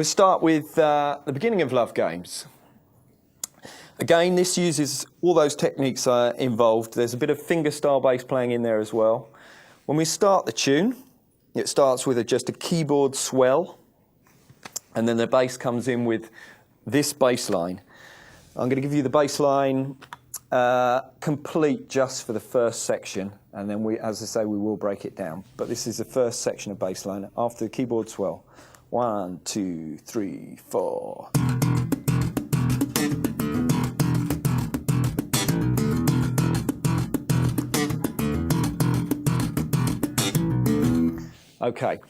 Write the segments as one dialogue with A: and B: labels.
A: We'll start with the beginning of Love Games. Again, this uses all those techniques involved. There's a bit of fingerstyle bass playing in there as well. When we start the tune, it starts with just a keyboard swell, and then the bass comes in with this bass line. I'm going to give you the bass line complete just for the first section, and then as I say, we will break it down. But this is the first section of bass line after the keyboard swell. 1, 2, 3, 4. Okay,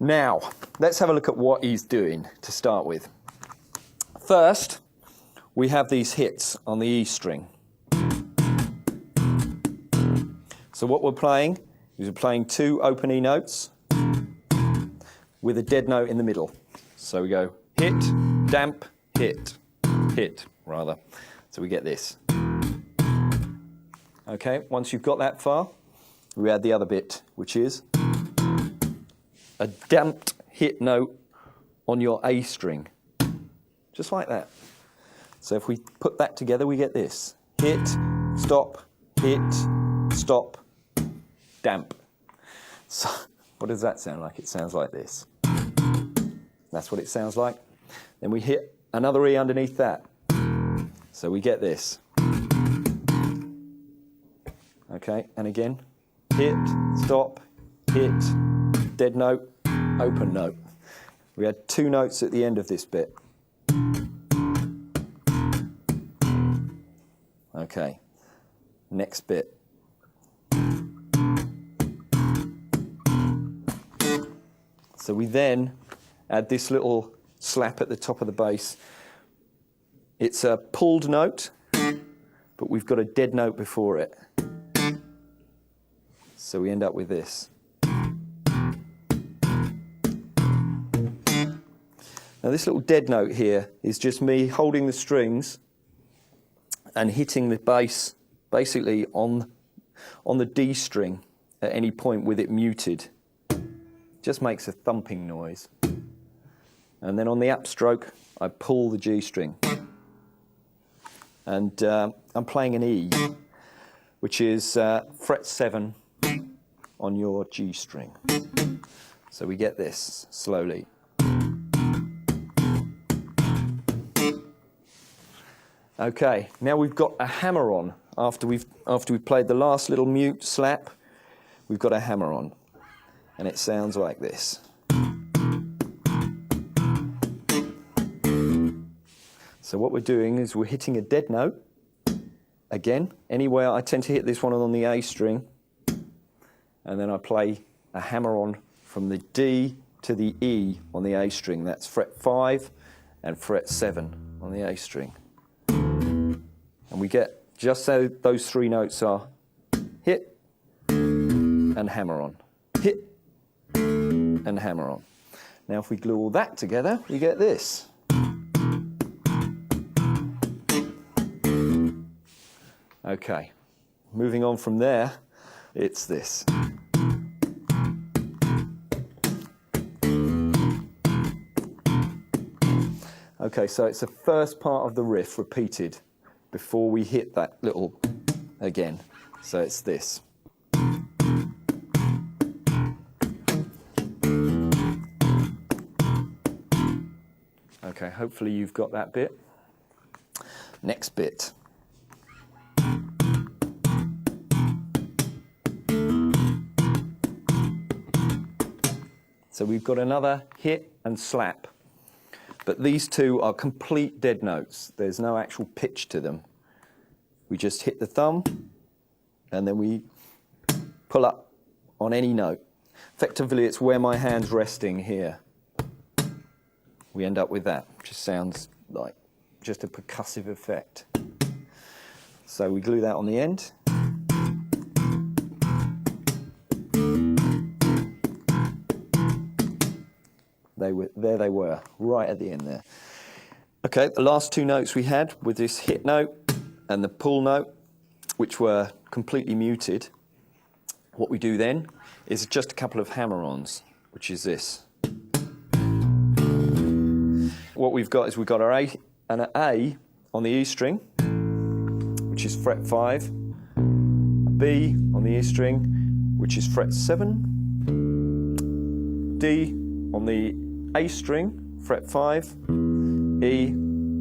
A: now let's have a look at what he's doing to start with. First, we have these hits on the E string. So what we're playing is we're playing 2 open E notes with a dead note in the middle. So we go hit, damp, hit, hit, rather. So we get this. Okay, once you've got that far, we add the other bit, which is a damped hit note on your A string. Just like that. So if we put that together, we get this. Hit, stop, damp. So what does that sound like? It sounds like this. That's what it sounds like. Then we hit another E underneath that. So we get this. Okay, and again, hit, stop, hit, dead note, open note. We had 2 notes at the end of this bit. Okay, next bit. So we then add this little slap at the top of the bass. It's a pulled note, but we've got a dead note before it. So we end up with this. Now this little dead note here is just me holding the strings and hitting the bass basically on the D string at any point with it muted. Just makes a thumping noise. And then on the upstroke, I pull the G string. And I'm playing an E, which is fret 7 on your G string. So we get this slowly. Okay, now we've got a hammer on. After we've played the last little mute slap, we've got a hammer on. And it sounds like this. So what we're doing is we're hitting a dead note. Again, anywhere I tend to hit this one on the A string, and then I play a hammer on from the D to the E on the A string. That's fret 5 and fret 7 on the A string. And we get just so those 3 notes are hit and hammer on, hit and hammer on. Now if we glue all that together, we get this. Okay, moving on from there, it's this. Okay, so it's the first part of the riff repeated before we hit that little again. So it's this. Okay, hopefully you've got that bit. Next bit. So we've got another hit and slap, but these 2 are complete dead notes. There's no actual pitch to them. We just hit the thumb, and then we pull up on any note. Effectively, it's where my hand's resting here. We end up with that. Just sounds like just a percussive effect. So we glue that on the end. There they were, right at the end there. Okay, the last 2 notes we had with this hit note and the pull note, which were completely muted. What we do then is just a couple of hammer-ons, which is this. what we've got is we've got our an A on the E string, which is fret 5, a B on the E string, which is fret 7, D on the A string, fret 5, E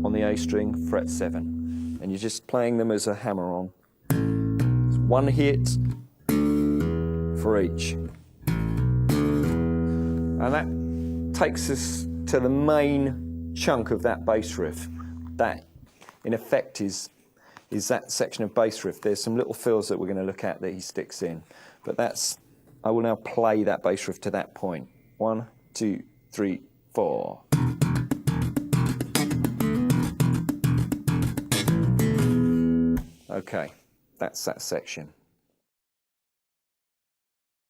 A: on the A string, fret 7. And you're just playing them as a hammer-on. It's one hit for each. And that takes us to the main chunk of that bass riff. That, in effect, is that section of bass riff. There's some little fills that we're going to look at that he sticks in. But that's, I will now play that bass riff to that point. 1, 2, 3, 4. Okay, that's that section.